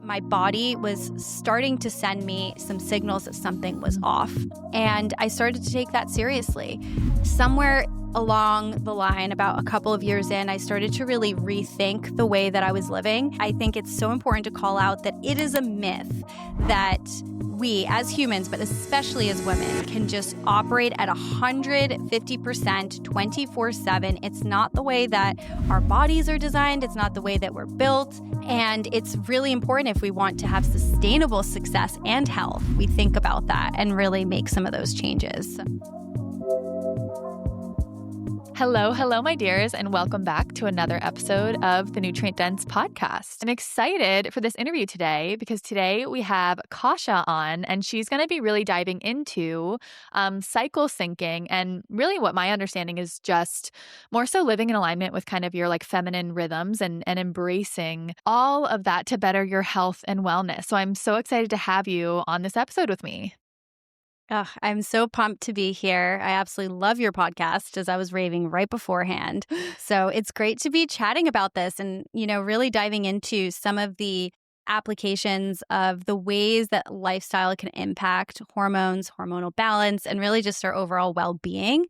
my body was starting to send me some signals that something was off. And I started to take that seriously. Somewhere along the line, about a couple of years in, I started to really rethink the way that I was living. I think it's so important to call out that it is a myth that we as humans, but especially as women, can just operate at 150% 24/7. It's not the way that our bodies are designed. It's not the way that we're built. And it's really important if we want to have sustainable success and health, we think about that and really make some of those changes. Hello, my dears, and welcome back to another episode of the Nutrient Dense podcast. I'm excited for this interview today because today we have Kasia on, and she's going to be really diving into cycle syncing and really what my understanding is just more so living in alignment with kind of your like feminine rhythms and embracing all of that to better your health and wellness. So I'm so excited to have you on this episode with me. Oh, I'm so pumped to be here. I absolutely love your podcast, as I was raving right beforehand. So it's great to be chatting about this and, really diving into some of the applications of the ways that lifestyle can impact hormones, hormonal balance, and really just our overall well-being.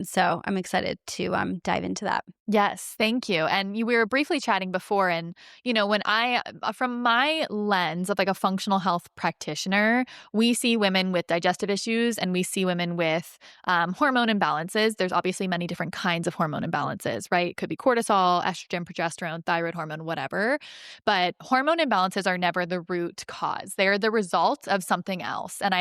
So I'm excited to dive into that. Yes, thank you. And we were briefly chatting before, and when from my lens of like a functional health practitioner, we see women with digestive issues and we see women with hormone imbalances. There's obviously many different kinds of hormone imbalances, right? It could be cortisol, estrogen, progesterone, thyroid hormone, whatever. But hormone imbalances are never the root cause. They're the result of something else. And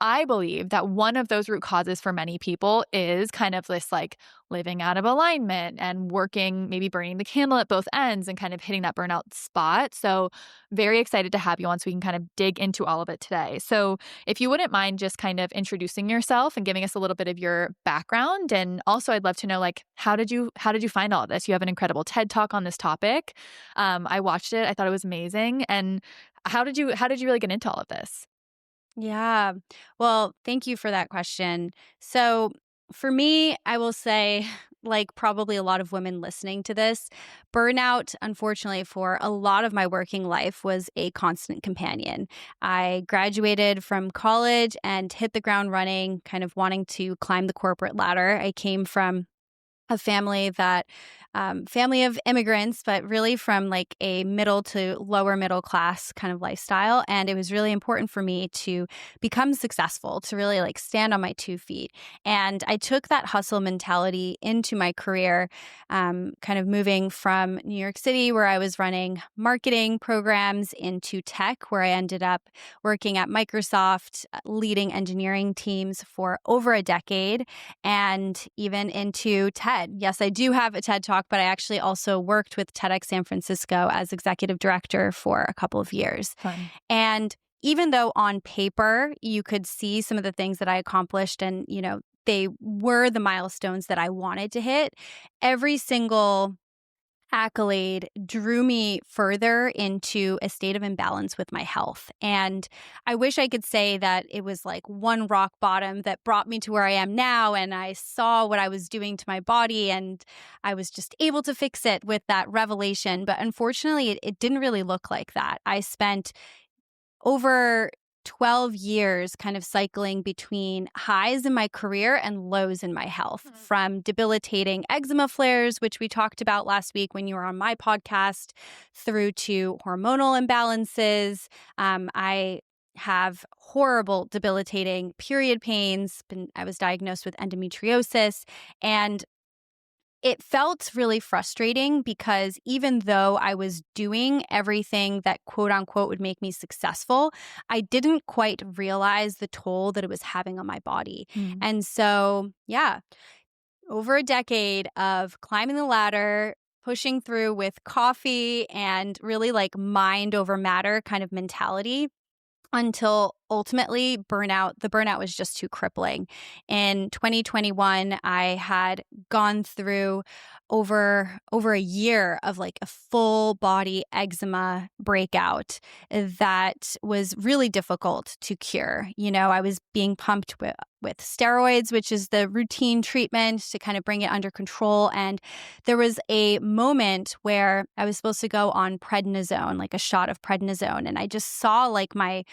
I believe that one of those root causes for many people is kind of this like living out of alignment and working, maybe burning the candle at both ends and kind of hitting that burnout spot. So very excited to have you on so we can kind of dig into all of it today. So if you wouldn't mind just kind of introducing yourself and giving us a little bit of your background. And also I'd love to know, like, how did you find all of this? You have an incredible TED Talk on this topic. I watched it. I thought it was amazing. And how did you really get into all of this? Yeah. Well, thank you for that question. So for me, I will say, like probably a lot of women listening to this, burnout, unfortunately, for a lot of my working life was a constant companion. I graduated from college and hit the ground running, kind of wanting to climb the corporate ladder. I came from a family family of immigrants, but really from like a middle to lower middle class kind of lifestyle. And it was really important for me to become successful, to really like stand on my 2 feet. And I took that hustle mentality into my career, kind of moving from New York City, where I was running marketing programs, into tech, where I ended up working at Microsoft, leading engineering teams for over a decade, and even into TED. Yes, I do have a TED Talk, but I actually also worked with TEDx San Francisco as executive director for a couple of years. Fun. And even though on paper you could see some of the things that I accomplished and, they were the milestones that I wanted to hit, every single accolade drew me further into a state of imbalance with my health. And I wish I could say that it was like one rock bottom that brought me to where I am now, and I saw what I was doing to my body and I was just able to fix it with that revelation. But unfortunately, it didn't really look like that. I spent over 12 years kind of cycling between highs in my career and lows in my health, from debilitating eczema flares, which we talked about last week when you were on my podcast, through to hormonal imbalances. I have horrible, debilitating period pains. I was diagnosed with endometriosis, and it felt really frustrating because even though I was doing everything that quote unquote would make me successful, I didn't quite realize the toll that it was having on my body. And so, over a decade of climbing the ladder, pushing through with coffee and really like mind over matter kind of mentality, until ultimately the burnout was just too crippling. In 2021, I had gone through over a year of like a full body eczema breakout that was really difficult to cure. I was being pumped with steroids, which is the routine treatment to kind of bring it under control. And there was a moment where I was supposed to go on prednisone, like a shot of prednisone. And I just saw like my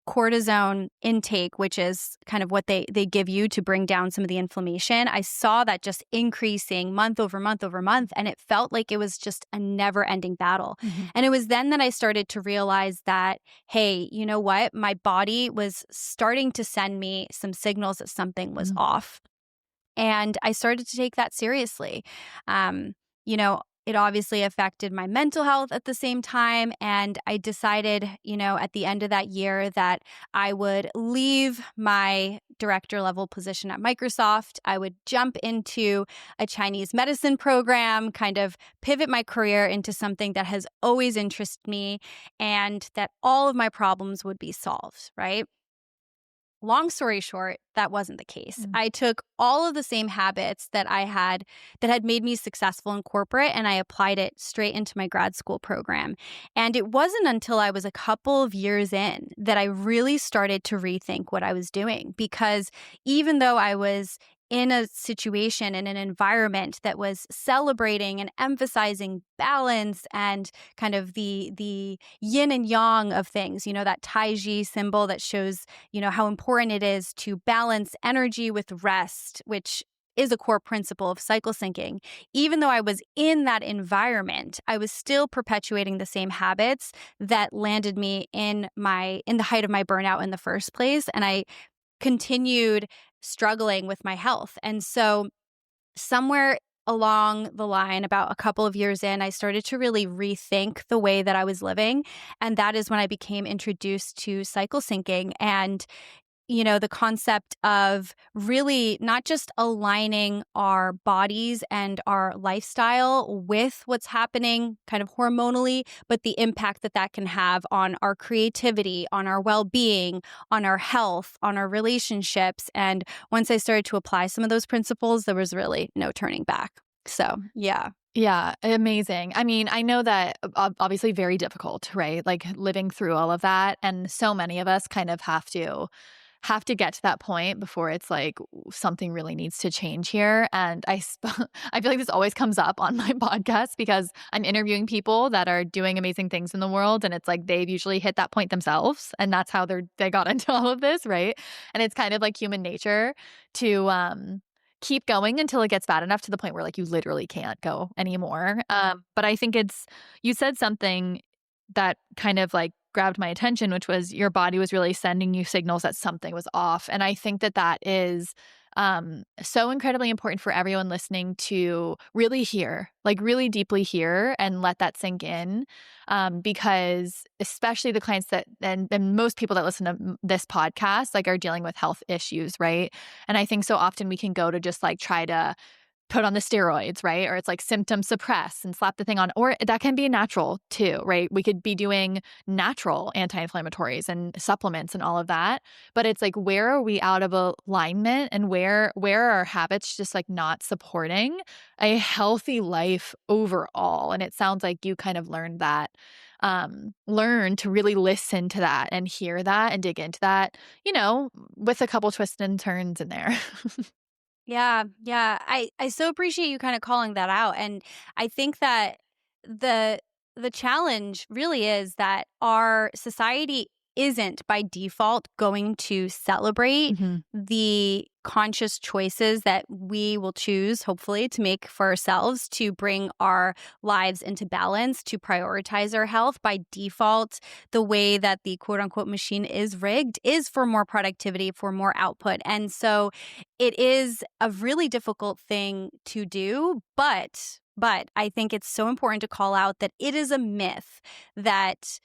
cortisone intake, which is kind of what they give you to bring down some of the inflammation. I saw that just increasing month over month over month, and it felt like it was just a never-ending battle. Mhm. And it was then that I started to realize that, hey, you know what? My body was starting to send me some signals that something was Mhm. off. And I started to take that seriously. Um, it obviously affected my mental health at the same time. And I decided, at the end of that year that I would leave my director level position at Microsoft. I would jump into a Chinese medicine program, kind of pivot my career into something that has always interested me, and that all of my problems would be solved, right? Long story short, that wasn't the case. Mm. I took all of the same habits that had made me successful in corporate, and I applied it straight into my grad school program. And it wasn't until I was a couple of years in that I really started to rethink what I was doing, because even though I was in a situation, in an environment that was celebrating and emphasizing balance and kind of the yin and yang of things, that Tai Chi symbol that shows, how important it is to balance energy with rest, which is a core principle of cycle syncing. Even though I was in that environment, I was still perpetuating the same habits that landed me in the height of my burnout in the first place. And I continued struggling with my health. And so somewhere along the line, about a couple of years in, I started to really rethink the way that I was living. And that is when I became introduced to cycle syncing and the concept of really not just aligning our bodies and our lifestyle with what's happening kind of hormonally, but the impact that can have on our creativity, on our well-being, on our health, on our relationships. And once I started to apply some of those principles, there was really no turning back. So, yeah. Yeah, amazing. I mean, I know that obviously very difficult, right? Like living through all of that. And so many of us kind of have to get to that point before it's like something really needs to change here. And I feel like this always comes up on my podcast because I'm interviewing people that are doing amazing things in the world, and it's like they've usually hit that point themselves, and that's how they got into all of this, right? And it's kind of like human nature to keep going until it gets bad enough to the point where like you literally can't go anymore. But I think you said something that kind of like grabbed my attention, which was your body was really sending you signals that something was off. And I think that is so incredibly important for everyone listening to really hear, like really deeply hear and let that sink in. Because especially the clients and most people that listen to this podcast, like are dealing with health issues, right? And I think so often we can go to just like try to put on the steroids, right? Or it's like symptom suppress and slap the thing on. Or that can be natural too, right? We could be doing natural anti-inflammatories and supplements and all of that. But it's like, where are we out of alignment, and where are our habits just like not supporting a healthy life overall? And it sounds like you kind of learned that, learn to really listen to that and hear that and dig into that, with a couple twists and turns in there. Yeah, yeah. I so appreciate you kind of calling that out. And I think that the the challenge really is that our society isn't by default going to celebrate Mhm. the conscious choices that we will choose, hopefully, to make for ourselves to bring our lives into balance, to prioritize our health. By default, the way that the quote unquote machine is rigged is for more productivity, for more output. And so it is a really difficult thing to do, but I think it's so important to call out that it is a myth that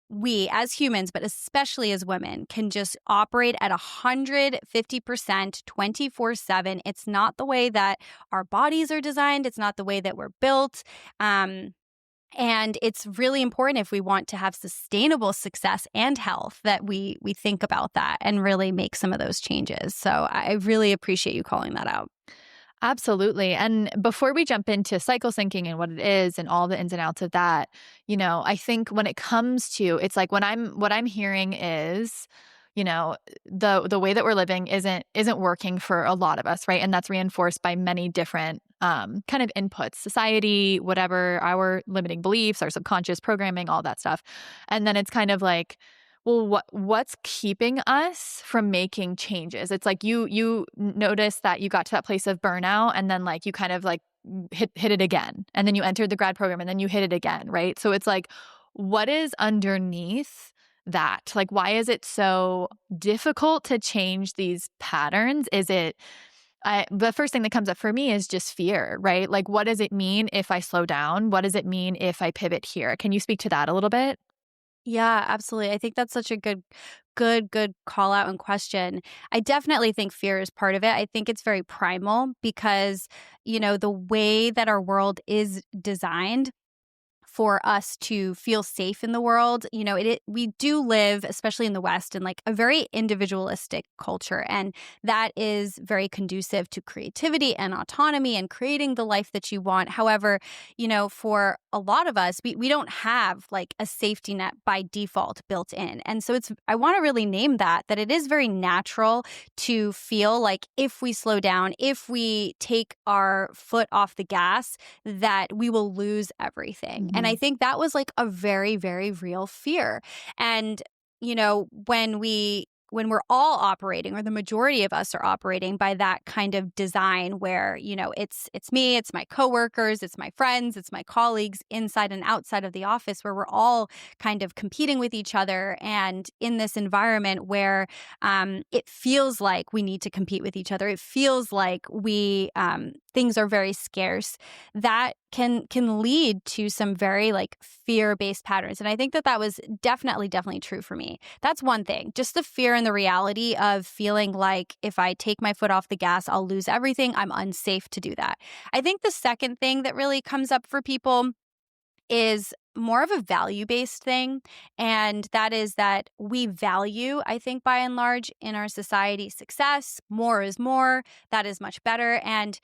we as humans, but especially as women, can just operate at 150% 24/7. It's not the way that our bodies are designed. It's not the way that we're built. And it's really important if we want to have sustainable success and health that we think about that and really make some of those changes. So I really appreciate you calling that out. Absolutely. And before we jump into cycle syncing and what it is and all the ins and outs of that, I think when it comes to it's like what I'm hearing is, the way that we're living isn't working for a lot of us, right? And that's reinforced by many different kind of inputs, society, whatever, our limiting beliefs, our subconscious programming, all that stuff. And then it's kind of like, well, what's keeping us from making changes? It's like you notice that you got to that place of burnout, and then like you kind of like hit it again, and then you entered the grad program, and then you hit it again, right? So it's like, what is underneath that? Like, why is it so difficult to change these patterns? The first thing that comes up for me is just fear, right? Like, what does it mean if I slow down? What does it mean if I pivot here? Can you speak to that a little bit? Yeah, absolutely. I think that's such a good call out and question. I definitely think fear is part of it. I think it's very primal because, the way that our world is designed for us to feel safe in the world. We do live, especially in the West, in like a very individualistic culture. And that is very conducive to creativity and autonomy and creating the life that you want. However, for a lot of us, we don't have like a safety net by default built in. And so I want to really name that it is very natural to feel like if we slow down, if we take our foot off the gas, that we will lose everything. And I think that was like a very, very real fear. And, when we're all operating, or the majority of us are operating by that kind of design where, it's me, it's my coworkers, it's my friends, it's my colleagues inside and outside of the office, where we're all kind of competing with each other, and in this environment where it feels like we need to compete with each other. It feels like things are very scarce. That can lead to some very like fear-based patterns. And I think that was definitely true for me. That's one thing. Just the fear and the reality of feeling like if I take my foot off the gas, I'll lose everything. I'm unsafe to do that. I think the second thing that really comes up for people is more of a value-based thing. And that is that we value, I think, by and large, in our society, success. More is more. That is much better. And,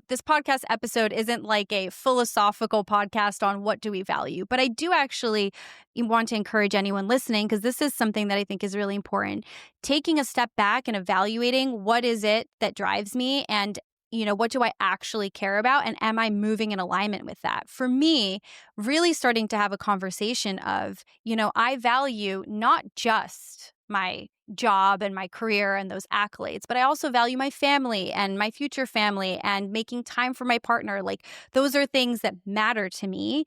this podcast episode isn't like a philosophical podcast on what do we value. But I do actually want to encourage anyone listening, because this is something that I think is really important, taking a step back and evaluating what is it that drives me, and what do I actually care about? And am I moving in alignment with that? For me, really starting to have a conversation of, I value not just my job and my career and those accolades, but I also value my family and my future family and making time for my partner. Like, those are things that matter to me.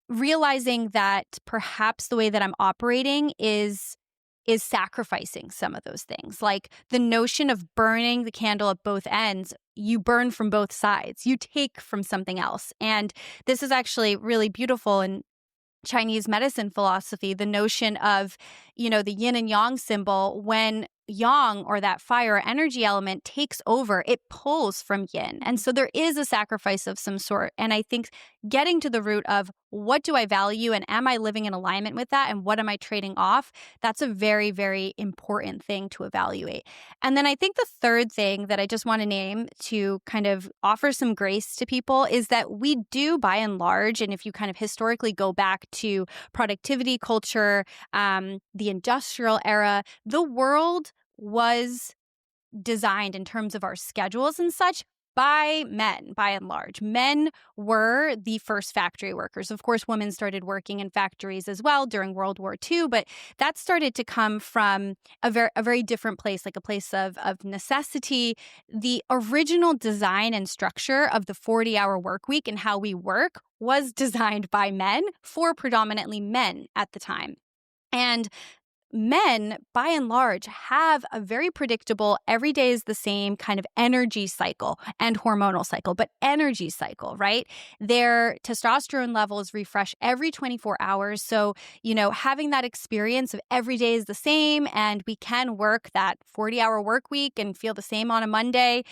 Realizing that perhaps the way that I'm operating is sacrificing some of those things. Like the notion of burning the candle at both ends, you burn from both sides. You take from something else. And this is actually really beautiful in Chinese medicine philosophy, the notion of, the yin and yang symbol. When yang, or that fire energy element, takes over, it pulls from yin. And so there is a sacrifice of some sort. And I think getting to the root of what do I value, and am I living in alignment with that, and what am I trading off, that's a very, very important thing to evaluate. And then I think the third thing that I just want to name to kind of offer some grace to people is that we do, by and large, and if you kind of historically go back to productivity culture, the industrial era, the world was designed in terms of our schedules and such by men, by and large. Men were the first factory workers. Of course, women started working in factories as well during World War II, but that started to come from a very different place, like a place of necessity. The original design and structure of the 40-hour work week and how we work was designed by men for predominantly men at the time. And men, by and large, have a very predictable, every day is the same kind of energy cycle and hormonal cycle, but energy cycle, right? Their testosterone levels refresh every 24 hours. So, having that experience of every day is the same, and we can work that 40-hour work week and feel the same on a Monday,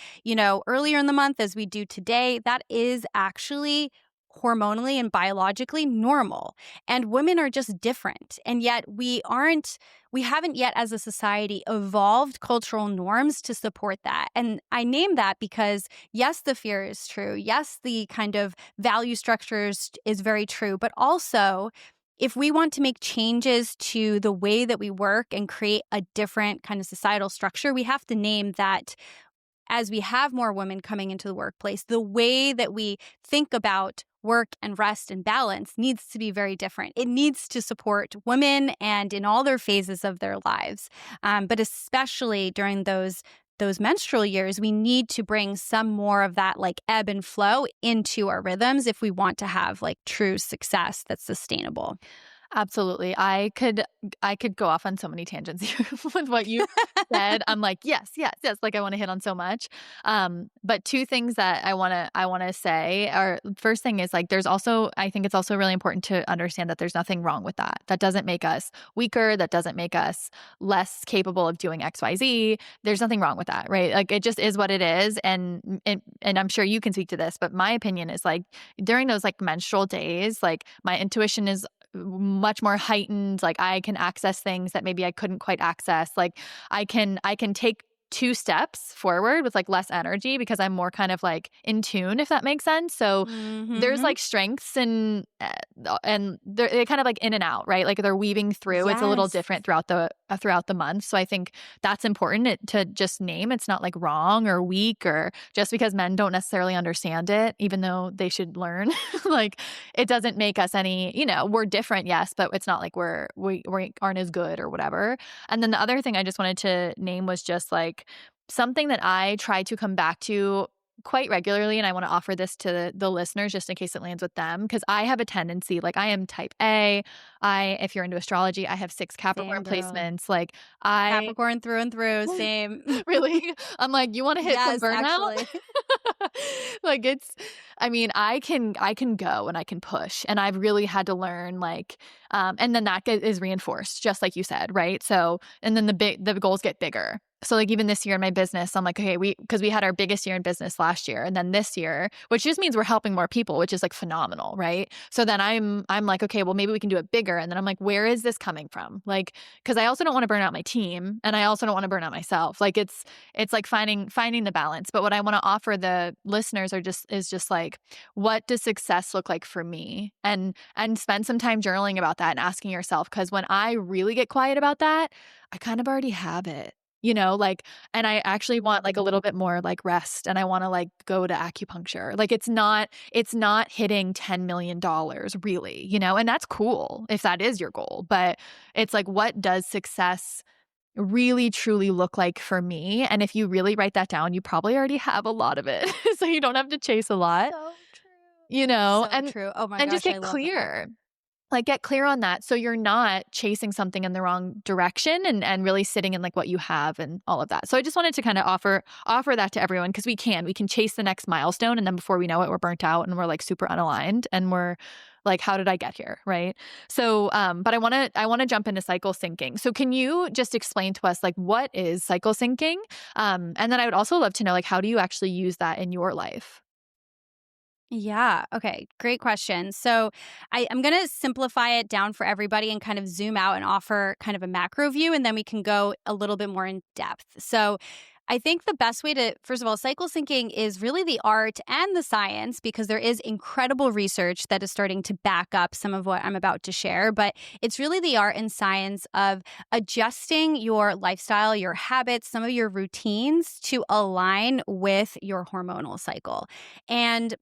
earlier in the month as we do today, that is actually hormonally and biologically normal. And women are just different. And yet we haven't yet as a society evolved cultural norms to support that. And I name that because yes, the fear is true. Yes, the kind of value structures is very true. But also, if we want to make changes to the way that we work and create a different kind of societal structure, we have to name that as we have more women coming into the workplace, the way that we think about work and rest and balance needs to be very different. It needs to support women and in all their phases of their lives. But especially during those menstrual years, we need to bring some more of that like ebb and flow into our rhythms if we want to have like true success that's sustainable. Absolutely. I could go off on so many tangents here with what you said. I'm like, yes, yes, yes. Like I want to hit on so much. But two things that I wanna say are first thing is like I think it's also really important to understand that there's nothing wrong with that. That doesn't make us weaker. That doesn't make us less capable of doing XYZ. There's nothing wrong with that, right? Like it just is what it is. And I'm sure you can speak to this, but my opinion is like during those like menstrual days, like my intuition is much more heightened. Like I can access things that maybe I couldn't quite access. Like I can take two steps forward with like less energy because I'm more kind of like in tune, if that makes sense. So there's Mm-hmm. like strengths and they're kind of like in and out, right? Like they're weaving through. It's a little Yes. different throughout the month. So I think that's important to just name. It's not like wrong or weak or just because men don't necessarily understand it, even though they should learn. Like it doesn't make us any, we're different, yes, but it's not like we aren't as good or whatever. And then the other thing I just wanted to name was just like something that I try to come back to quite regularly. And I want to offer this to the listeners just in case it lands with them. Because I have a tendency, like I am type A. If you're into astrology, I have 6 Capricorn Same girl. placements. Like I Capricorn through and through. Same. really, I'm like, you want to hit some Yes, burnout? actually. Like I mean, I can go and I can push. And I've really had to learn like, and then is reinforced, just like you said, right? So, and then the goals get bigger. So like even this year in my business, I'm like, okay, because we had our biggest year in business last year. And then this year, which just means we're helping more people, which is like phenomenal, right? So then I'm like, okay, well, maybe we can do it bigger. And then I'm like, where is this coming from? Like, because I also don't want to burn out my team and I also don't want to burn out myself. Like it's like finding the balance. But what I want to offer the listeners is just like, what does success look like for me? And spend some time journaling about that and asking yourself, because when I really get quiet about that, I kind of already have it. Like, and I actually want like a little bit more like rest and I want to like go to acupuncture. Like it's not hitting $10 million really, and that's cool if that is your goal. But it's like, what does success really truly look like for me? And if you really write that down, you probably already have a lot of it. So you don't have to chase a lot, So true. So and true. Oh my just gosh, I get love that. clear. Like get clear on that so you're not chasing something in the wrong direction and really sitting in like what you have and all of that. So I just wanted to kind of offer that to everyone because we can chase the next milestone and then before we know it we're burnt out and we're like super unaligned and we're like, how did I get here, right? So but I want to jump into cycle syncing. So can you just explain to us like what is cycle syncing? And then I would also love to know like how do you actually use that in your life? Yeah. Okay. Great question. So I'm going to simplify it down for everybody and kind of zoom out and offer kind of a macro view, and then we can go a little bit more in depth. So I think the best way to, first of all, cycle syncing is really the art and the science because there is incredible research that is starting to back up some of what I'm about to share. But it's really the art and science of adjusting your lifestyle, your habits, some of your routines to align with your hormonal cycle. And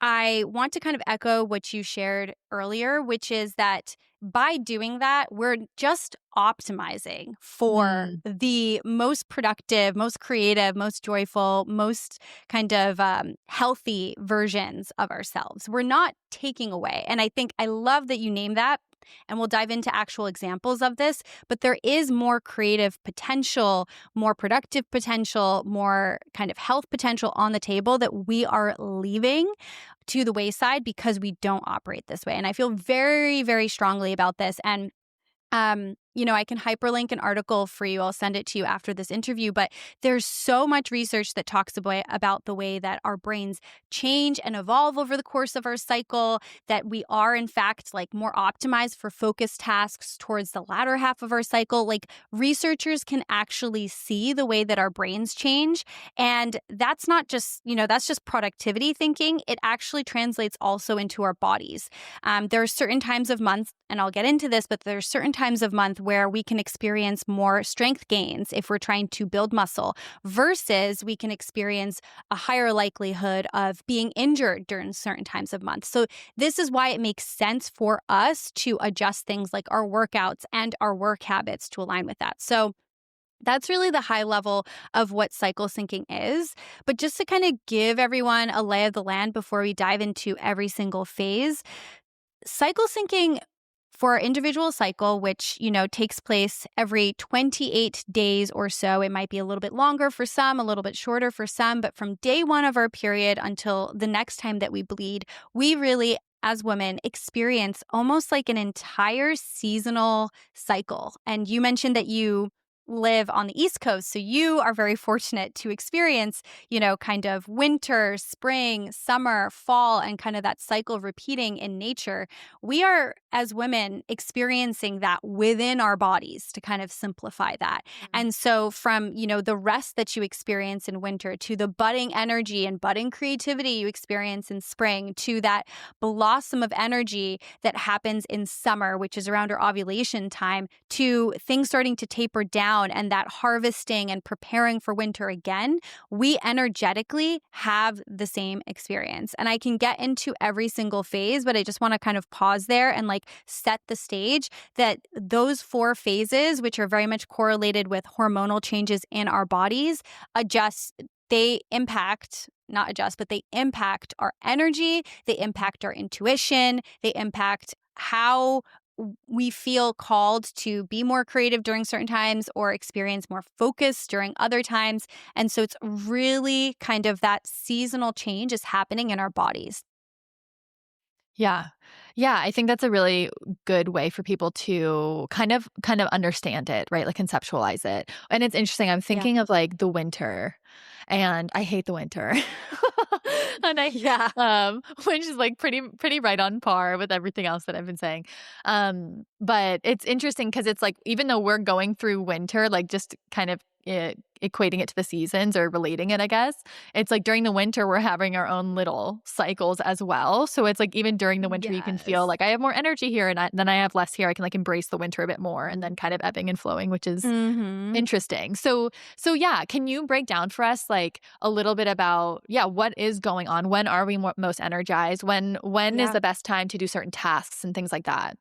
I want to kind of echo what you shared earlier, which is that by doing that, we're just optimizing for Mm. the most productive, most creative, most joyful, most kind of healthy versions of ourselves. We're not taking away. And I think I love that you name that. And we'll dive into actual examples of this, but there is more creative potential, more productive potential, more kind of health potential on the table that we are leaving to the wayside because we don't operate this way. And I feel very, very strongly about this. And I can hyperlink an article for you. I'll send it to you after this interview. But there's so much research that talks about the way that our brains change and evolve over the course of our cycle, that we are, in fact, like more optimized for focused tasks towards the latter half of our cycle. Like researchers can actually see the way that our brains change. And that's not just, that's just productivity thinking. It actually translates also into our bodies. There are certain times of month, and I'll get into this, but there are certain times of month where we can experience more strength gains if we're trying to build muscle versus we can experience a higher likelihood of being injured during certain times of month. So this is why it makes sense for us to adjust things like our workouts and our work habits to align with that. So that's really the high level of what cycle syncing is. But just to kind of give everyone a lay of the land before we dive into every single phase, cycle syncing for our individual cycle, which, takes place every 28 days or so. It might be a little bit longer for some, a little bit shorter for some, but from day one of our period until the next time that we bleed, we really, as women, experience almost like an entire seasonal cycle. And you mentioned that you live on the East Coast, so you are very fortunate to experience, kind of winter, spring, summer, fall, and kind of that cycle repeating in nature. We are, as women, experiencing that within our bodies, to kind of simplify that. And so from, the rest that you experience in winter to the budding energy and budding creativity you experience in spring to that blossom of energy that happens in summer, which is around our ovulation time, to things starting to taper down and that harvesting and preparing for winter again, we energetically have the same experience. And I can get into every single phase, but I just want to kind of pause there and like set the stage that those 4 phases, which are very much correlated with hormonal changes in our bodies, they impact, not adjust, but they impact our energy, they impact our intuition, they impact how we feel called to be more creative during certain times or experience more focus during other times. And so it's really kind of that seasonal change is happening in our bodies. Yeah. Yeah, I think that's a really good way for people to kind of understand it, right? Like conceptualize it. And it's interesting. I'm Yeah. thinking of like the winter, and I hate the winter. And I Yeah. which is like pretty right on par with everything else that I've been saying. But it's interesting because it's like even though we're going through winter, like just kind of equating it to the seasons or relating it, I guess. It's like during the winter, we're having our own little cycles as well. So it's like even during the winter, you can feel Yes. like I have more energy here and then I have less here. I can like embrace the winter a bit more and then kind of ebbing and flowing, which is Mm-hmm. interesting. So yeah, can you break down for us like a little bit about what is going on? When are we most energized? When is Yeah. the best time to do certain tasks and things like that?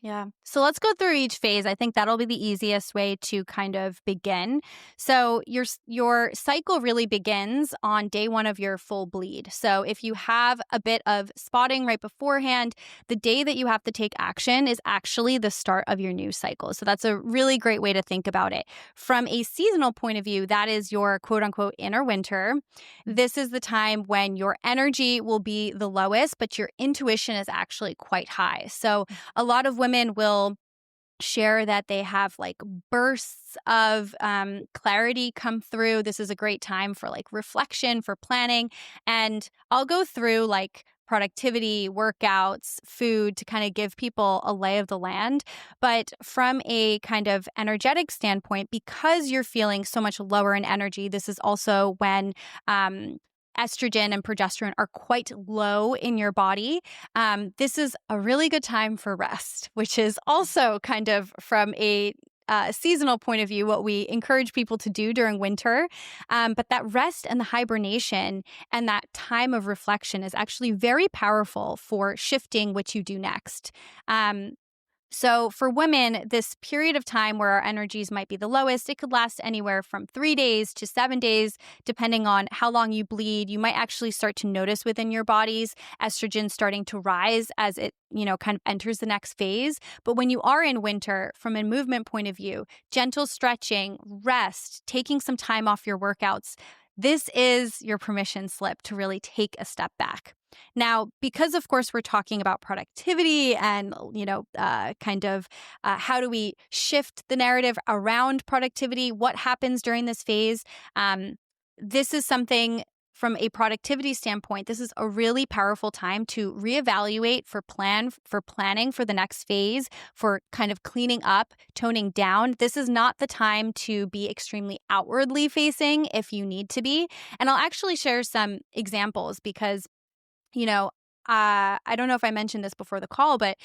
Yeah. So let's go through each phase. I think that'll be the easiest way to kind of begin. So your cycle really begins on day 1 of your full bleed. So if you have a bit of spotting right beforehand, the day that you have to take action is actually the start of your new cycle. So that's a really great way to think about it. From a seasonal point of view, that is your quote unquote inner winter. This is the time when your energy will be the lowest, but your intuition is actually quite high. So a lot of women will share that they have like bursts of clarity come through. This is a great time for like reflection, for planning. And I'll go through like productivity, workouts, food to kind of give people a lay of the land. But from a kind of energetic standpoint, because you're feeling so much lower in energy, this is also when estrogen and progesterone are quite low in your body. This is a really good time for rest, which is also kind of from a seasonal point of view, what we encourage people to do during winter. But that rest and the hibernation and that time of reflection is actually very powerful for shifting what you do next. So for women, this period of time where our energies might be the lowest, it could last anywhere from 3 days to 7 days, depending on how long you bleed. You might actually start to notice within your bodies estrogen starting to rise as it, kind of enters the next phase. But when you are in winter, from a movement point of view, gentle stretching, rest, taking some time off your workouts, this is your permission slip to really take a step back. Now, because of course we're talking about productivity and, how do we shift the narrative around productivity? What happens during this phase? This is something from a productivity standpoint. This is a really powerful time to reevaluate for planning for the next phase, for kind of cleaning up, toning down. This is not the time to be extremely outwardly facing if you need to be. And I'll actually share some examples because I don't know if I mentioned this before the call, but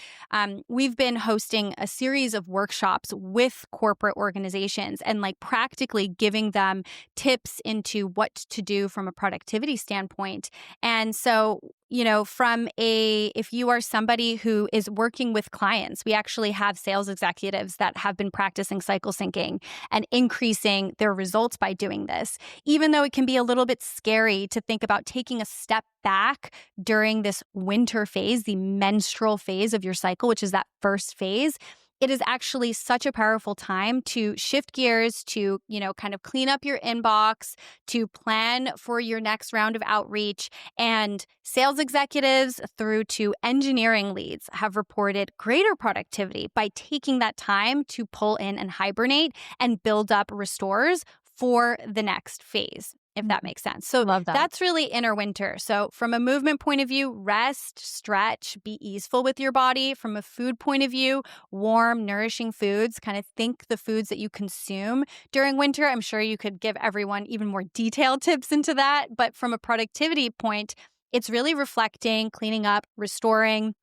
we've been hosting a series of workshops with corporate organizations and like practically giving them tips into what to do from a productivity standpoint. And so, if you are somebody who is working with clients, we actually have sales executives that have been practicing cycle syncing and increasing their results by doing this. Even though it can be a little bit scary to think about taking a step back during this winter phase, the menstrual phase of your cycle, which is that first phase, it is actually such a powerful time to shift gears, to, kind of clean up your inbox, to plan for your next round of outreach. And sales executives through to engineering leads have reported greater productivity by taking that time to pull in and hibernate and build up restores for the next phase, if that makes sense. So Love that. that's really inner winter. So from a movement point of view, rest, stretch, be easeful with your body. From a food point of view, warm, nourishing foods. Kind of think the foods that you consume during winter. I'm sure you could give everyone even more detailed tips into that. But from a productivity point, it's really reflecting, cleaning up, restoring,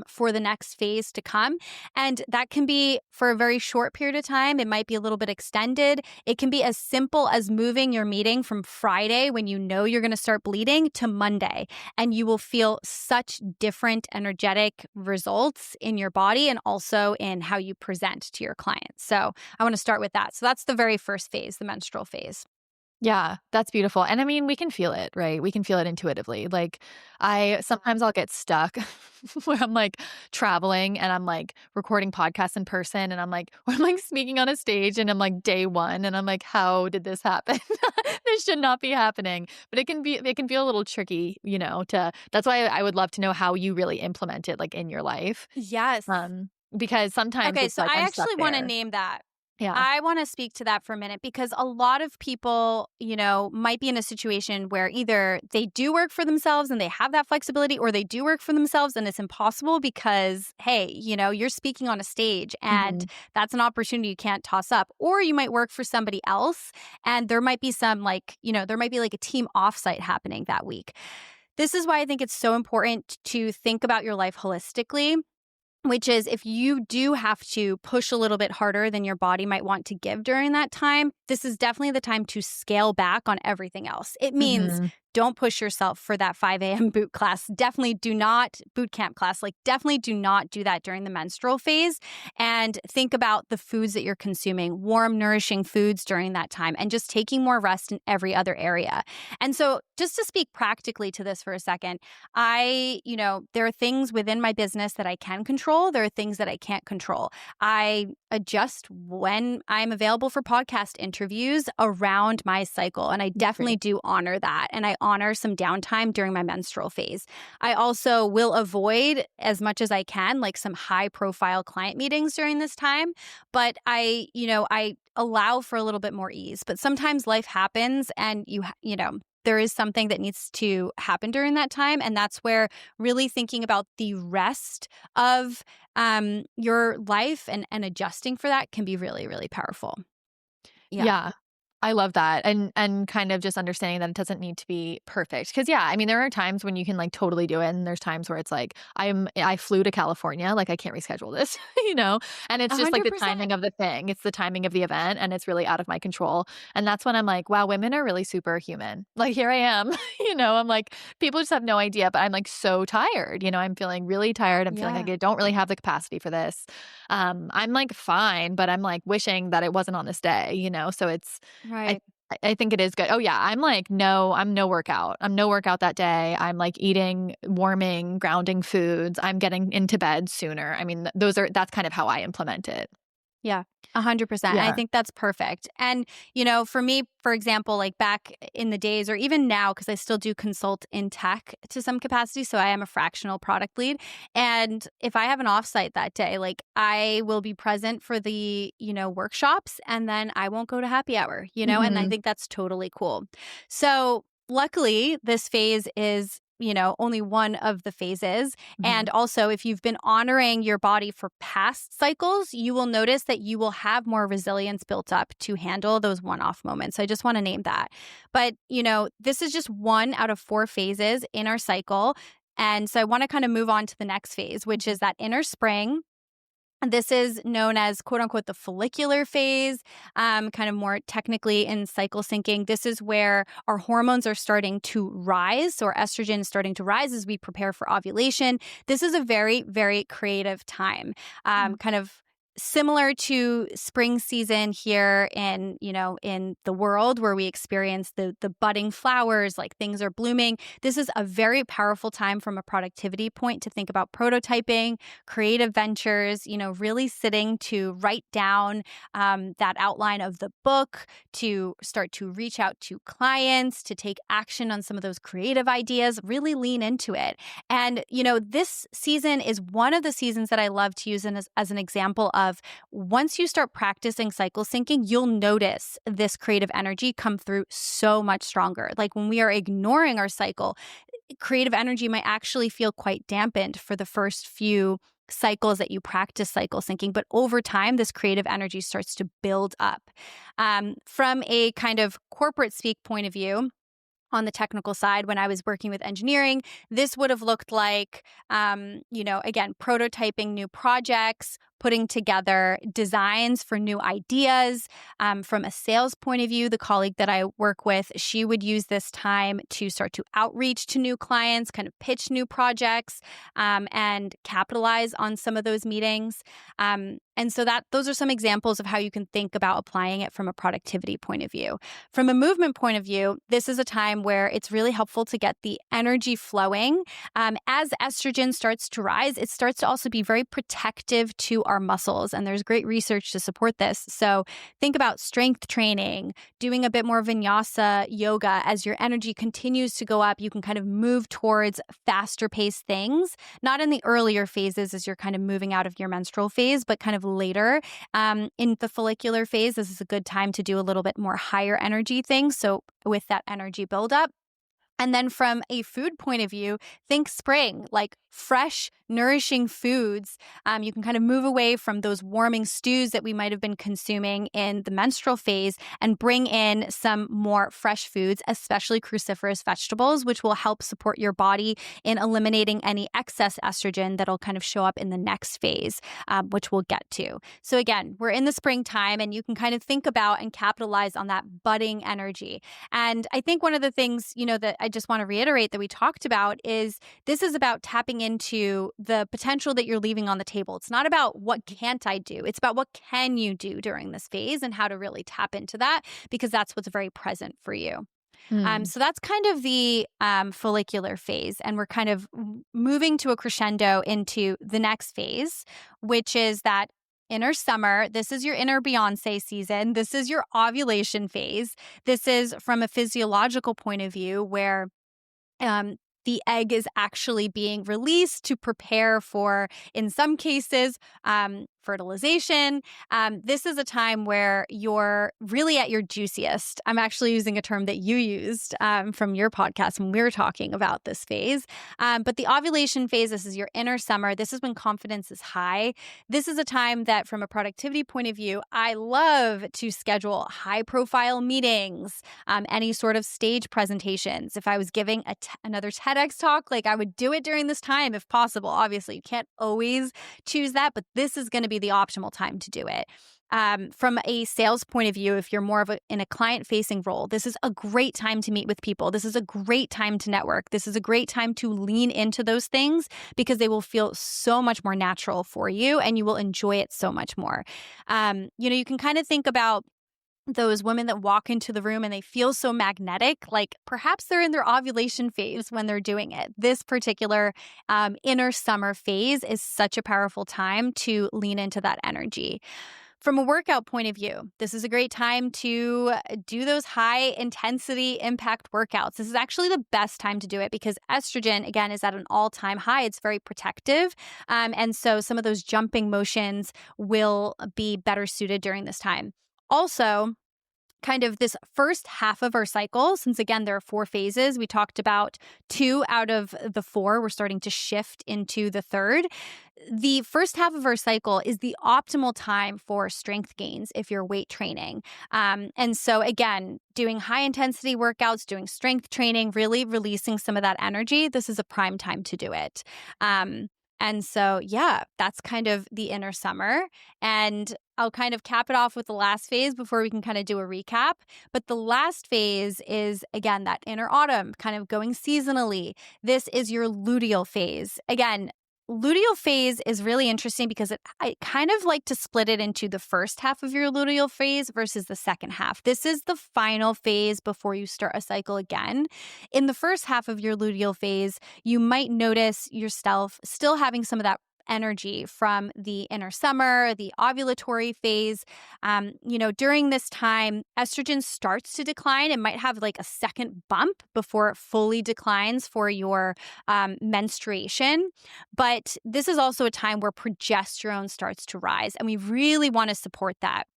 for the next phase to come. And that can be for a very short period of time. It might be a little bit extended. It can be as simple as moving your meeting from Friday, when you know you're going to start bleeding, to Monday. And you will feel such different energetic results in your body and also in how you present to your clients. So I want to start with that. So that's the very first phase, the menstrual phase. Yeah, that's beautiful. And I mean, we can feel it, right? We can feel it intuitively. Like sometimes I'll get stuck where I'm like traveling and I'm like recording podcasts in person and I'm like, or I'm like speaking on a stage and I'm like day one and I'm like, how did this happen? This should not be happening. But it can feel a little tricky, that's why I would love to know how you really implement it like in your life. Yes. Because sometimes Okay, it's so like I I'm stuck actually want to there. name that. Yeah. I want to speak to that for a minute because a lot of people, might be in a situation where either they do work for themselves and they have that flexibility, or they do work for themselves and it's impossible because, hey, you're speaking on a stage and Mhm. that's an opportunity you can't toss up. Or you might work for somebody else and there might be some there might be like a team offsite happening that week. This is why I think it's so important to think about your life holistically, which is if you do have to push a little bit harder than your body might want to give during that time, this is definitely the time to scale back on everything else. It means Mhm. don't push yourself for that 5 a.m. boot class. Definitely do not, boot camp class, definitely do not do that during the menstrual phase. And think about the foods that you're consuming, warm, nourishing foods during that time, and just taking more rest in every other area. And so just to speak practically to this for a second, there are things within my business that I can control. There are things that I can't control. I adjust when I'm available for podcast interviews around my cycle. And I definitely Great. do honor that. And I honor some downtime during my menstrual phase. I also will avoid as much as I can, some high profile client meetings during this time. But I allow for a little bit more ease. But sometimes life happens and there is something that needs to happen during that time. And that's where really thinking about the rest of your life and adjusting for that can be really, really powerful. Yeah. Yeah. I love that. And kind of just understanding that it doesn't need to be perfect. Cause yeah, I mean, there are times when you can totally do it. And there's times where it's like, I flew to California, I can't reschedule this, And it's just the 100%. timing of the thing. It's the timing of the event and it's really out of my control. And that's when I'm like, wow, women are really superhuman. Here I am, I'm like, people just have no idea, but I'm so tired. I'm feeling really tired. I'm feeling like Yeah. I don't really have the capacity for this. I'm fine, but I'm wishing that it wasn't on this day, So I Right. I think it is good. Oh yeah, I'm no workout. I'm no workout that day. I'm eating warming, grounding foods. I'm getting into bed sooner. I mean, that's kind of how I implement it. Yeah, 100%. I Yeah. think that's perfect. And, for me, for example, like back in the days or even now, because I still do consult in tech to some capacity. So I am a fractional product lead. And if I have an offsite that day, like I will be present for the, workshops and then I won't go to happy hour, and I Mhm. think that's totally cool. So luckily, this phase is only one of the phases. Mhm. And also, if you've been honoring your body for past cycles, you will notice that you will have more resilience built up to handle those one-off moments. So I just want to name that. But, this is just one out of 4 phases in our cycle. And so I want to kind of move on to the next phase, which is that inner spring. This is known as quote unquote the follicular phase, kind of more technically in cycle syncing. This is where our hormones are starting to rise. So our estrogen is starting to rise as we prepare for ovulation. This is a very, very creative time, Mm. kind of similar to spring season here in the world where we experience the budding flowers, like things are blooming. This is a very powerful time from a productivity point to think about prototyping, creative ventures, really sitting to write down that outline of the book, to start to reach out to clients, to take action on some of those creative ideas, really lean into it. And, this season is one of the seasons that I love to use as an example of once you start practicing cycle syncing, you'll notice this creative energy come through so much stronger. Like when we are ignoring our cycle, creative energy might actually feel quite dampened for the first few cycles that you practice cycle syncing. But over time, this creative energy starts to build up. From a kind of corporate speak point of view, on the technical side, when I was working with engineering, this would have looked like, again, prototyping new projects, putting together designs for new ideas. From a sales point of view, the colleague that I work with, she would use this time to start to outreach to new clients, kind of pitch new projects, and capitalize on some of those meetings. And so those are some examples of how you can think about applying it from a productivity point of view. From a movement point of view, this is a time where it's really helpful to get the energy flowing. As estrogen starts to rise, it starts to also be very protective to our muscles. And there's great research to support this. So think about strength training, doing a bit more vinyasa yoga. As your energy continues to go up, you can kind of move towards faster paced things, not in the earlier phases as you're kind of moving out of your menstrual phase, but kind of later. In the follicular phase, this is a good time to do a little bit more higher energy things. So with that energy buildup. And then from a food point of view, think spring, like fresh, nourishing foods. You can kind of move away from those warming stews that we might have been consuming in the menstrual phase and bring in some more fresh foods, especially cruciferous vegetables, which will help support your body in eliminating any excess estrogen that'll kind of show up in the next phase, which we'll get to. So again, we're in the springtime and you can kind of think about and capitalize on that budding energy. And I think one of the things, that I just want to reiterate that we talked about is this is about tapping into the potential that you're leaving on the table. It's not about what can't I do. It's about what can you do during this phase and how to really tap into that because that's what's very present for you. Mm. So that's kind of the follicular phase. And we're kind of moving to a crescendo into the next phase, which is that inner summer. This is your inner Beyonce season. This is your ovulation phase. This is from a physiological point of view where um, the egg is actually being released to prepare for, in some cases, fertilization. This is a time where you're really at your juiciest. I'm actually using a term that you used from your podcast when we were talking about this phase. But the ovulation phase, this is your inner summer. This is when confidence is high. This is a time that, from a productivity point of view, I love to schedule high-profile meetings, any sort of stage presentations. If I was giving another TEDx talk, like I would do it during this time if possible. Obviously, you can't always choose that, but this is going to be the optimal time to do it. From a sales point of view, if you're more of in a client-facing role, this is a great time to meet with people. This is a great time to network. This is a great time to lean into those things because they will feel so much more natural for you and you will enjoy it so much more. You can kind of think about those women that walk into the room and they feel so magnetic, like perhaps they're in their ovulation phase when they're doing it. This particular inner summer phase is such a powerful time to lean into that energy. From a workout point of view, this is a great time to do those high intensity impact workouts. This is actually the best time to do it because estrogen, again, is at an all-time high. It's very protective. And so some of those jumping motions will be better suited during this time. Also, kind of this first half of our cycle, since again, there are 4 phases, we talked about 2 out of the 4. We're starting to shift into the third. The first half of our cycle is the optimal time for strength gains if you're weight training. And so again, doing high intensity workouts, doing strength training, really releasing some of that energy, this is a prime time to do it. And so, yeah, that's kind of the inner summer. And I'll kind of cap it off with the last phase before we can kind of do a recap. But the last phase is, again, that inner autumn, kind of going seasonally. This is your luteal phase. Again, luteal phase is really interesting because I kind of like to split it into the first half of your luteal phase versus the second half. This is the final phase before you start a cycle again. In the first half of your luteal phase, you might notice yourself still having some of that energy from the inner summer, the ovulatory phase. During this time, estrogen starts to decline. It might have like a second bump before it fully declines for your menstruation. But this is also a time where progesterone starts to rise, and we really want to support that.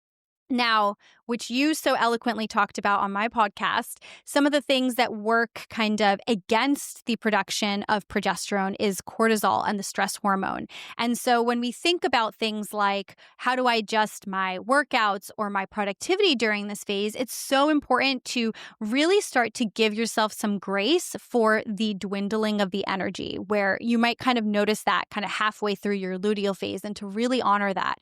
Now, which you so eloquently talked about on my podcast, some of the things that work kind of against the production of progesterone is cortisol and the stress hormone. And so when we think about things like how do I adjust my workouts or my productivity during this phase, it's so important to really start to give yourself some grace for the dwindling of the energy, where you might kind of notice that kind of halfway through your luteal phase, and to really honor that.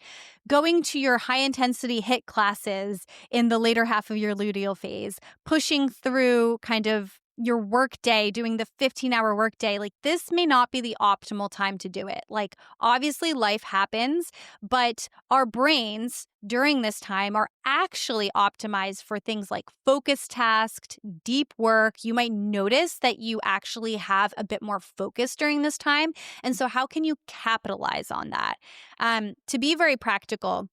Going to your high intensity HIIT classes in the later half of your luteal phase, pushing through kind of your work day, doing the 15-hour work day, like this may not be the optimal time to do it. Like obviously life happens, but our brains during this time are actually optimized for things like focus tasked, deep work. You might notice that you actually have a bit more focus during this time. And so how can you capitalize on that? To be very practical,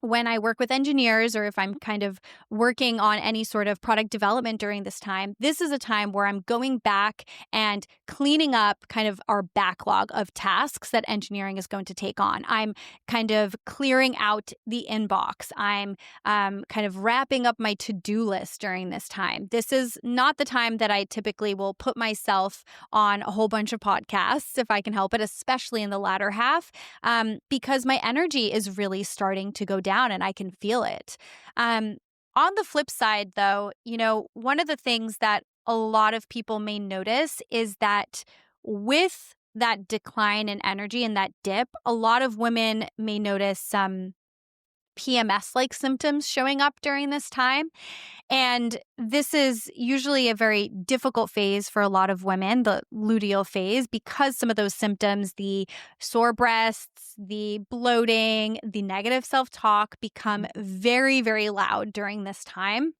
when I work with engineers or if I'm kind of working on any sort of product development during this time, this is a time where I'm going back and cleaning up kind of our backlog of tasks that engineering is going to take on. I'm kind of clearing out the inbox. I'm kind of wrapping up my to-do list during this time. This is not the time that I typically will put myself on a whole bunch of podcasts if I can help it, especially in the latter half, because my energy is really starting to go down and I can feel it. On the flip side, though, one of the things that a lot of people may notice is that with that decline in energy and that dip, a lot of women may notice some PMS-like symptoms showing up during this time. And this is usually a very difficult phase for a lot of women, the luteal phase, because some of those symptoms, the sore breasts, the bloating, the negative self-talk become very, very loud during this time.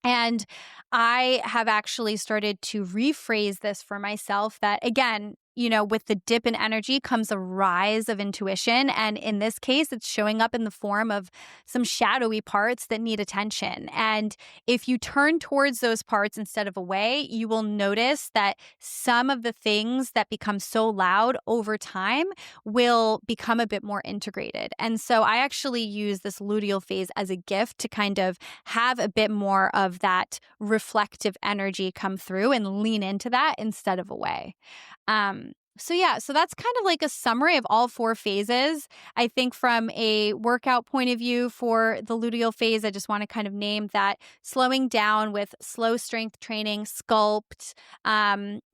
And I have actually started to rephrase this for myself that, again, with the dip in energy comes a rise of intuition. And in this case, it's showing up in the form of some shadowy parts that need attention. And if you turn towards those parts instead of away, you will notice that some of the things that become so loud over time will become a bit more integrated. And so I actually use this luteal phase as a gift to kind of have a bit more of that reflective energy come through and lean into that instead of away. So that's kind of like a summary of all 4 phases. I think from a workout point of view for the luteal phase, I just want to kind of name that slowing down with slow strength training, sculpt,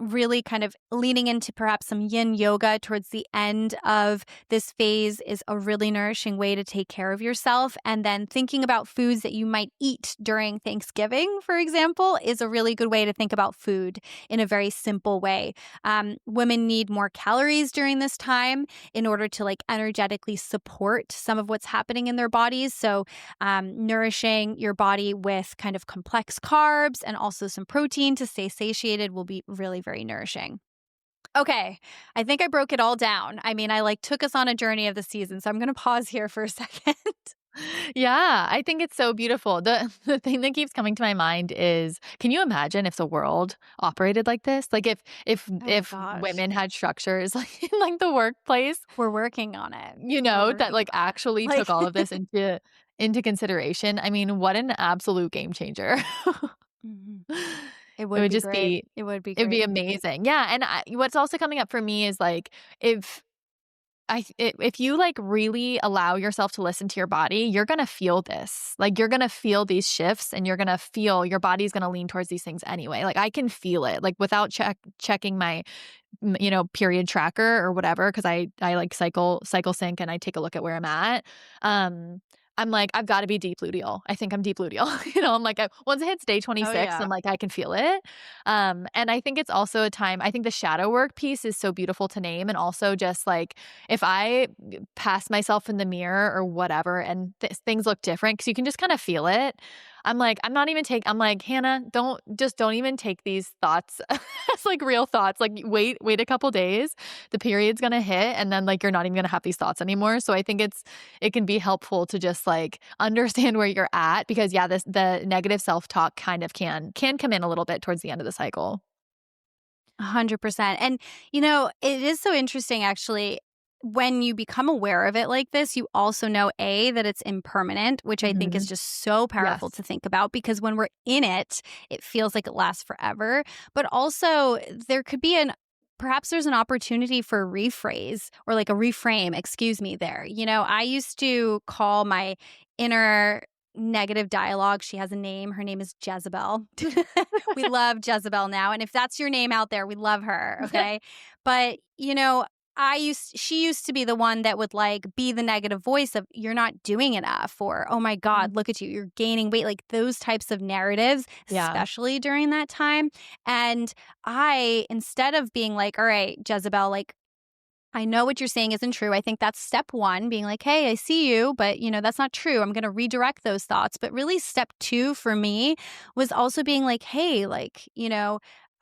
really kind of leaning into perhaps some yin yoga towards the end of this phase is a really nourishing way to take care of yourself. And then thinking about foods that you might eat during Thanksgiving, for example, is a really good way to think about food in a very simple way. Women need more calories during this time in order to energetically support some of what's happening in their bodies. So nourishing your body with kind of complex carbs and also some protein to stay satiated will be really very nourishing. Okay, I think I broke it all down. I mean, I took us on a journey of the season, so I'm going to pause here for a second. Yeah, I think it's so beautiful. The thing that keeps coming to my mind is, can you imagine if the world operated like this? Like Oh my if gosh. women had structures like in like the workplace, We're working on it. you We're know, that working like on it. actually took Like all of this into consideration. I mean, what an absolute game changer. Mhm. It It would would be just great. be It would be it'd be great. amazing. Yeah, and what's also coming up for me is like if if you, like, really allow yourself to listen to your body, you're gonna feel this. Like, you're gonna feel these shifts, and you're gonna feel your body's gonna lean towards these things anyway. Like, I can feel it, like, without checking my, period tracker or whatever, because I, like, cycle sync, and I take a look at where I'm at. Um, I'm like, "I've gotta be deep luteal. I think I'm deep luteal." I'm like, once it hits day Oh, 26, I'm yeah. like, I can feel it. And I think it's also a time I think the shadow work piece is so beautiful to name, and also just, like, if I pass myself in the mirror or whatever and things look different, because you can just kind of feel it. I'm like, I'm like, Hannah, don't even take these thoughts as like real thoughts. Like, wait a couple days. The period's going to hit, and then like you're not even going to have these thoughts anymore. So I think it can be helpful to just like understand where you're at, because yeah, the negative self-talk kind of can come in a little bit towards the end of the cycle. 100%. And, it is so interesting actually. When you become aware of it like this, you also know that it's impermanent, which I think is Mhm. just so powerful Yes. to think about because when we're in it, it feels like it lasts forever. But also, there could be perhaps there's an opportunity for a rephrase or like a reframe, excuse me, there. I used to call my inner negative dialogue. She has a name. Her name is Jezebel. We love Jezebel now. And if that's your name out there, we love her. Okay. But, she used to be the one that would like be the negative voice of you're not doing enough or, oh my God, Mhm. look at you, you're gaining weight, like those types of narratives, Yeah. especially during that time. And instead of being like, all right, Jezebel, like, I know what you're saying isn't true. I think that's step one, being like, hey, I see you, but that's not true. I'm going to redirect those thoughts. But really, step two for me was also being like, hey, like,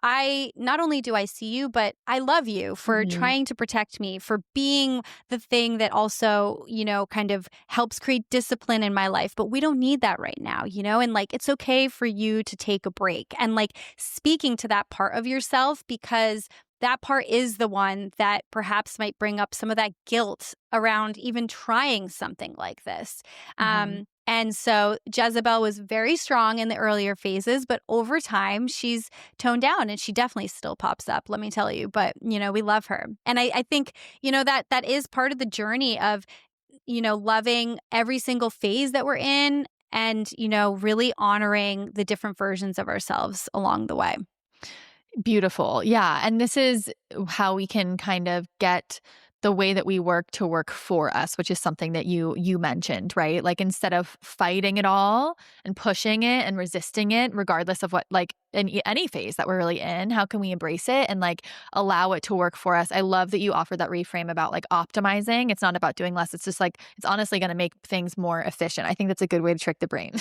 I not only do I see you, but I love you for Mhm. trying to protect me, for being the thing that also, kind of helps create discipline in my life. But we don't need that right now, and like it's okay for you to take a break and like speaking to that part of yourself because that part is the one that perhaps might bring up some of that guilt around even trying something like this. Mhm. And so Jezebel was very strong in the earlier phases, but over time she's toned down and she definitely still pops up, let me tell you. But, we love her. And I think, that is part of the journey of, loving every single phase that we're in and, really honoring the different versions of ourselves along the way. Beautiful. Yeah. And this is how we can kind of get the way that we work to work for us, which is something that you mentioned, right? Like, instead of fighting it all and pushing it and resisting it, regardless of what, like, in any phase that we're really in, how can we embrace it and like allow it to work for us? I love that you offered that reframe about like optimizing. It's not about doing less. It's just like it's honestly going to make things more efficient. I think that's a good way to trick the brain.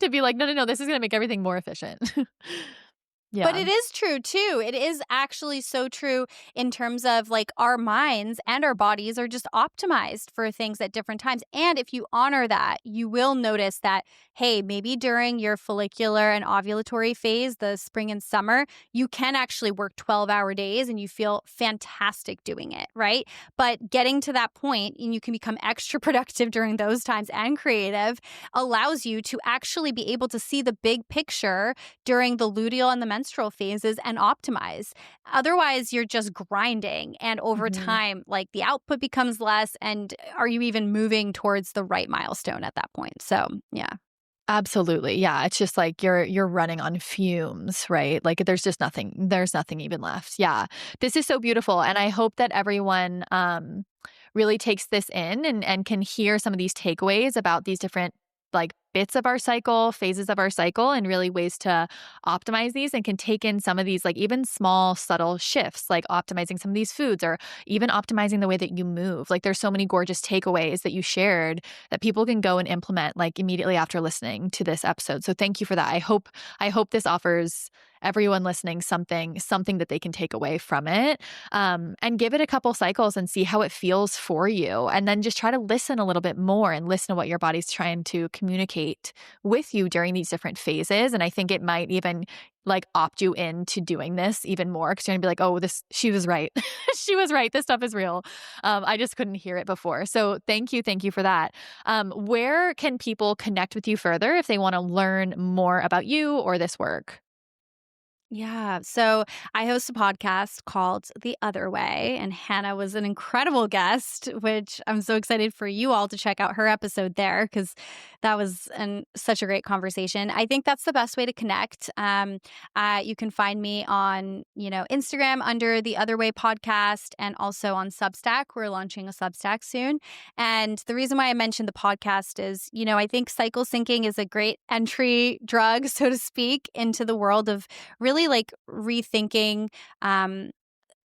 To be like, no, no, no, this is going to make everything more efficient. But Yeah. it is true too. It is actually so true in terms of like our minds and our bodies are just optimized for things at different times. And if you honor that, you will notice that, hey, maybe during your follicular and ovulatory phase, the spring and summer, you can actually work 12-hour days and you feel fantastic doing it, right? But getting to that point and you can become extra productive during those times and creative allows you to actually be able to see the big picture during the luteal and the menstrual phases and optimize. Otherwise, you're just grinding. And over Mhm. time, like the output becomes less. And are you even moving towards the right milestone at that point? So, yeah. Absolutely. Yeah, it's just like you're running on fumes, right? Like there's nothing even left. Yeah. This is so beautiful, and I hope that everyone really takes this in and can hear some of these takeaways about these different like bits of our cycle, phases of our cycle, and really ways to optimize these and can take in some of these, like even small, subtle shifts, like optimizing some of these foods or even optimizing the way that you move. Like there's so many gorgeous takeaways that you shared that people can go and implement like immediately after listening to this episode. So thank you for that. I hope this offers everyone listening something that they can take away from it, and give it a couple cycles and see how it feels for you, and then just try to listen a little bit more and listen to what your body's trying to communicate with you during these different phases. And I think it might even like opt you into doing this even more because you're gonna be like, oh, this she was right. She was right. This stuff is real. I just couldn't hear it before. So thank you for that. Where can people connect with you further if they want to learn more about you or this work? Yeah. So I host a podcast called The Other Way, and Hannah was an incredible guest, which I'm so excited for you all to check out her episode there because that was such a great conversation. I think that's the best way to connect. You can find me on, Instagram under The Other Way podcast and also on Substack. We're launching a Substack soon. And the reason why I mentioned the podcast is, I think cycle syncing is a great entry drug, so to speak, into the world of really like rethinking kind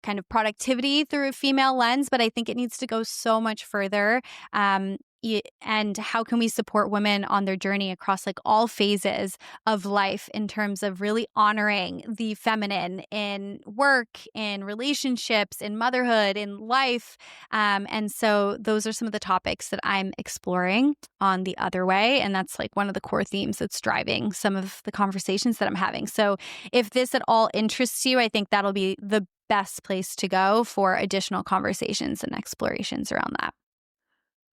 of productivity through a female lens, but I think it needs to go so much further. And how can we support women on their journey across like all phases of life in terms of really honoring the feminine in work, in relationships, in motherhood, in life. And so those are some of the topics that I'm exploring on The Other Way. And that's like one of the core themes that's driving some of the conversations that I'm having. So if this at all interests you, I think that'll be the best place to go for additional conversations and explorations around that.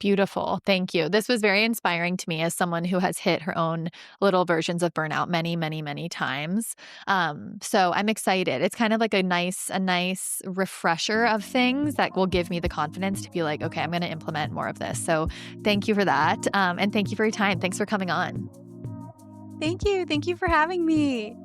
Beautiful. Thank you. This was very inspiring to me as someone who has hit her own little versions of burnout many, many, many times. So I'm excited. It's kind of like a nice refresher of things that will give me the confidence to be like, okay, I'm going to implement more of this. So thank you for that. And thank you for your time. Thanks for coming on. Thank you. Thank you for having me.